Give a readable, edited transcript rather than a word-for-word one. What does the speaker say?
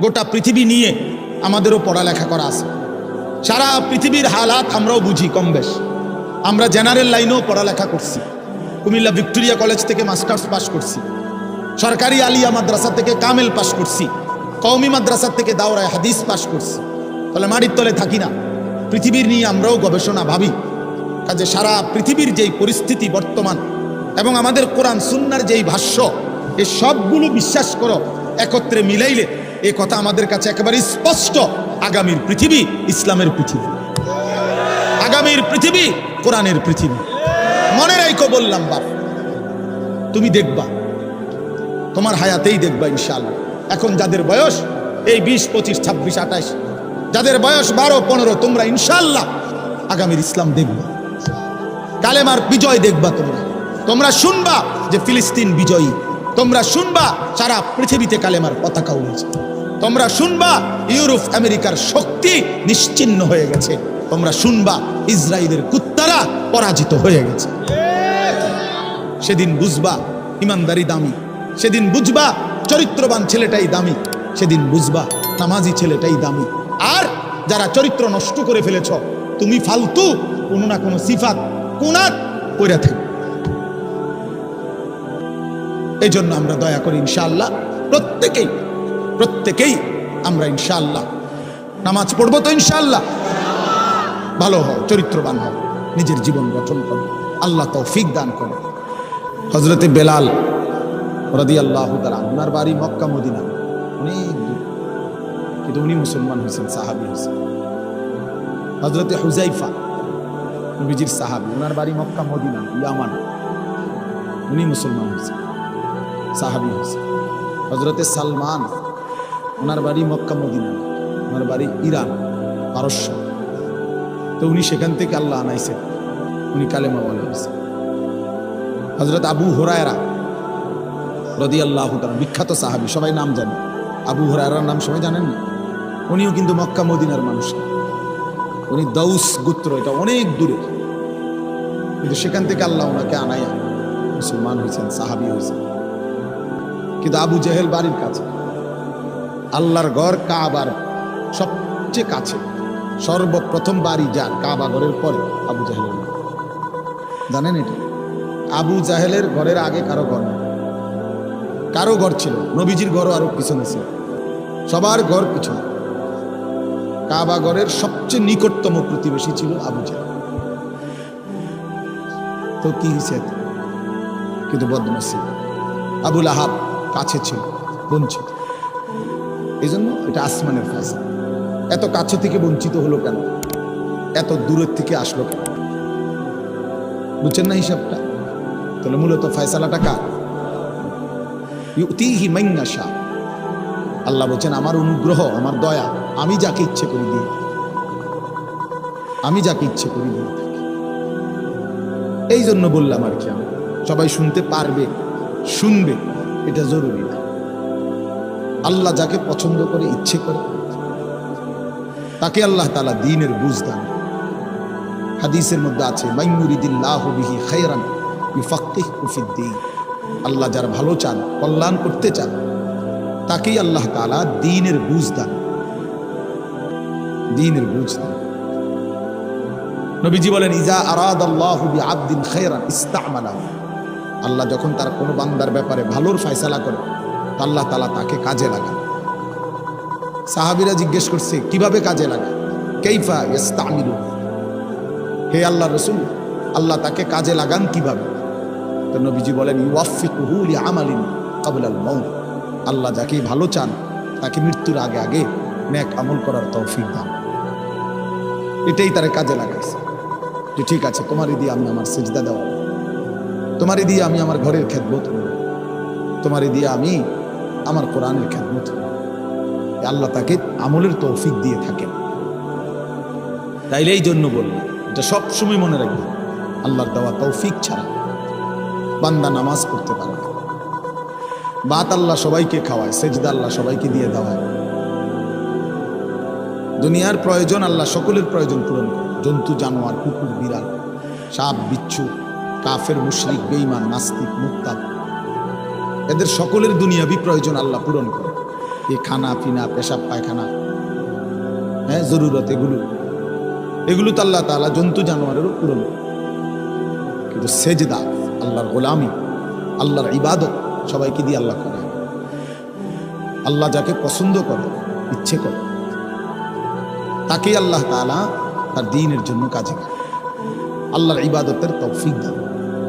গোটা পৃথিবী নিয়ে আমাদেরও পড়ালেখা করা আছে। সারা পৃথিবীর হালাত আমরাও বুঝি কম বেশ। আমরা জেনারেল লাইনেও পড়ালেখা করছি। কুমিল্লা ভিক্টোরিয়া কলেজ থেকে মাস্টার্স পাস করছি, সরকারি আলিয়া মাদ্রাসা থেকে কামেল পাস করছি, কওমি মাদ্রাসা থেকে দাওরায়ে হাদিস পাস করছি। তাহলে মাটির তলে থাকি না, পৃথিবীর নিয়ে আমরাও গবেষণা ভাবি। কাজে সারা পৃথিবীর যেই পরিস্থিতি বর্তমান এবং আমাদের কোরআন সুন্নাহর যেই ভাষ্য, এই সবগুলো বিশ্বাস করো, একত্রে মিলাইলে এই কথা আমাদের কাছে একেবারে স্পষ্ট। আগামীর পৃথিবী ইসলামের পৃথিবী, আগামীর পৃথিবী কোরআনের পৃথিবী। মনে রাখো বললাম বাপ, তুমি দেখবা, তোমার হায়াতেই দেখবা ইনশাআল্লাহ। এখন যাদের বয়স এই 20, 25, 26, 28, যাদের বয়স 12, 15, তোমরা ইনশাআল্লাহ আগামীর ইসলাম দেখবা, কালেমার বিজয় দেখবা। তোমরা শুনবা যে ফিলিস্তিন বিজয়ী, তোমরা শুনবা সারা পৃথিবীতে কালেমার পতাকা উড়েছে, তোমরা শুনবা ইউরোপ আমেরিকার শক্তি নিশ্চিহ্ন হয়ে গেছে, তোমরা শুনবা ইসরায়েলের কুত্তারা পরাজিত হয়ে গেছে। সেদিন বুঝবা ইমানদারি দামি, সেদিন বুঝবা চরিত্রবান ছেলেটাই দামি, সেদিন বুঝবা নামাজি ছেলেটাই দামি। আর যারা চরিত্র নষ্ট করে ফেলেছ, তুমি ফালতু কোনো না কোনো সিফাত কোনাত পড়ে থাকো। এই জন্য আমরা দয়া করি ইনশাআল্লাহ প্রত্যেকেই আমরা ইনশাআল্লাহ নামাজ পড়বো তো ইনশাআল্লাহ। ভালো হও, চরিত্রবান হও, নিজের জীবন গঠন করো, আল্লাহ তৌফিক দান করো। হযরতে বেলাল রাদিয়াল্লাহু তাআলা, ওনার বাড়ি মক্কা মদিনা, অনেক দূর, কিন্তু উনি মুসলমান হয়েছেন, সাহাবী হয়েছেন। হযরতে হুযাইফা নবীজির সাহাবী, ওনার বাড়ি মক্কা মদিনা ইয়ামান, উনি মুসলমান হয়েছেন, সাহাবী হয়েছেন। হযরতে সালমান, ওনার বাড়ি মক্কা মদিনা, ওনার বাড়ি ইরান, পারস্য, তো উনি সেখান থেকে আল্লাহ আনাইছেন, উনি কালেমাওয়ালা হয়েছেন। হযরত আবু হুরায়রা রাদিয়াল্লাহু তাআলা, বিখ্যাত সাহাবী, সবাই নাম জানে। আবু হুরায়রার নাম সবাই জানেন না? উনিও কিন্তু মক্কা মদিনার মানুষ, উনি দাউস গোত্র, এটা অনেক দূরে, কিন্তু সেখান থেকে আল্লাহ ওনাকে আনাইয়া মুসলমান হয়েছেন, সাহাবী হয়েছেন। কিন্তু আবু জেহেল বাড়ির কাছে, আল্লাহর ঘর কাবার সবচেয়ে কাছে, সর্বপ্রথম বাড়ি যার কাবা ঘরের পরে আবু জাহেলের। জানেন এটা? আবু জাহেলের ঘরের আগে কারো ঘর নেই, কারো ঘর ছিল, নবীজির ঘরও আরো পিছনে ছিল, সবার ঘর পিছনে। কাবা ঘরের সবচেয়ে নিকটতম প্রতিবেশী ছিল আবু জাহেল। তো কি হয়েছে? কিন্তু বদনসিব, আবুল আহাব কাছে ছিল, বঞ্চিত। এই জন্য এটা আসমানের ফয়সালা। এত কাছে থেকে বঞ্চিত হলো কেন? এত দূরের থেকে আসলো কেন? বুঝছেন না হিসাবটা? তাহলে মূলত ফয়সালাটা কার? ইউতিহি মান ইয়াশা। আল্লাহ বলছেন আমার অনুগ্রহ, আমার দয়া, আমি যাকে ইচ্ছে করি দিয়ে থাকি, আমি যাকে ইচ্ছে করি দিয়ে থাকি। এই জন্য বললাম আর কি, আমি সবাই শুনতে পারবে, শুনবে, এটা জরুরি না। আল্লাহ যাকে পছন্দ করে, ইচ্ছে করে, তাকে আল্লাহ তাআলা দ্বীনের বুঝ দান। হাদিসের মধ্যে আছে, মান ইউরিদিল্লাহু বিহি খায়রান ইউফাক্কিহু ফিদ্দীন। আল্লাহ যার ভালো চান, কল্যাণ করতে চান, তাকেই আল্লাহ তাআলা দ্বীনের বুঝ দান, দ্বীনের বুঝ দান। নবীজি বলেন, ইজা আরাদাল্লাহু বিআবদিন খায়রান ইস্তা'মালাহু। আল্লাহ যখন তার কোনো বান্দার ব্যাপারে ভালোর ফয়সালা করে, আল্লাহ তাআলা তাকে কাজে লাগান। সাহাবীরা জিজ্ঞেস করছে, কিভাবে কাজে লাগায়? কাইফা ইস্তা'মিলু, হে আল্লাহর রাসূল, আল্লাহ তাকে কাজে লাগান কিভাবে? তো নবীজি বলেন, ইউওয়াফিকুহু লিআমালিন ক্বাবলাল মাউত। আল্লাহ যাকে ভালো চান, তাকে মৃত্যুর আগে আগে নেক আমল করার তৌফিক দান। এটাই তার কাজে লাগাইছে, যে ঠিক আছে, তোমারই দিয়ে আমি আমার সিজদা দেওয়া, তোমারই দিয়ে আমি আমার ঘরের খেদমত করব, তোমারই দিয়ে আমি আমার কোরআনের খেদমত করব। আল্লাহ তাকে আমলের তৌফিক দিয়ে থাকেন। তাইলে এই জন্য বললাম, এটা সবসময় মনে রাখবেন, আল্লাহর দেওয়া তৌফিক ছাড়া বান্দা নামাজ পড়তে পারে না। বাত আল্লাহ সবাইকে খাওয়ায়, সেজদা আল্লাহ সবাইকে দিয়ে দেওয়ায়। দুনিয়ার প্রয়োজন আল্লাহ সকলের প্রয়োজন পূরণ করে। জন্তু জানোয়ার, কুকুর, বিড়াল, সাপ, বিচ্ছু, কাফের, মুশরিক, বেঈমান, নাস্তিক, মুরতাদ, এদের সকলের দুনিয়াবি প্রয়োজন আল্লাহ পূরণ করে। এ খানা পিনা পেশাব পায়খানা, হ্যাঁ জরুরত, এগুলো তো আল্লাহ তাআলা জন্তু জানোয়ারেরও পূরণ। কিন্তু সেজদা, আল্লাহর গোলামি, আল্লাহর ইবাদত সবাইকে দিয়ে আল্লাহ করে। আল্লাহ যাকে পছন্দ করে, ইচ্ছে করে, তাকেই আল্লাহ তাআলা তার দ্বীনের জন্য কাজে, আল্লাহর ইবাদতের তৌফিক দান।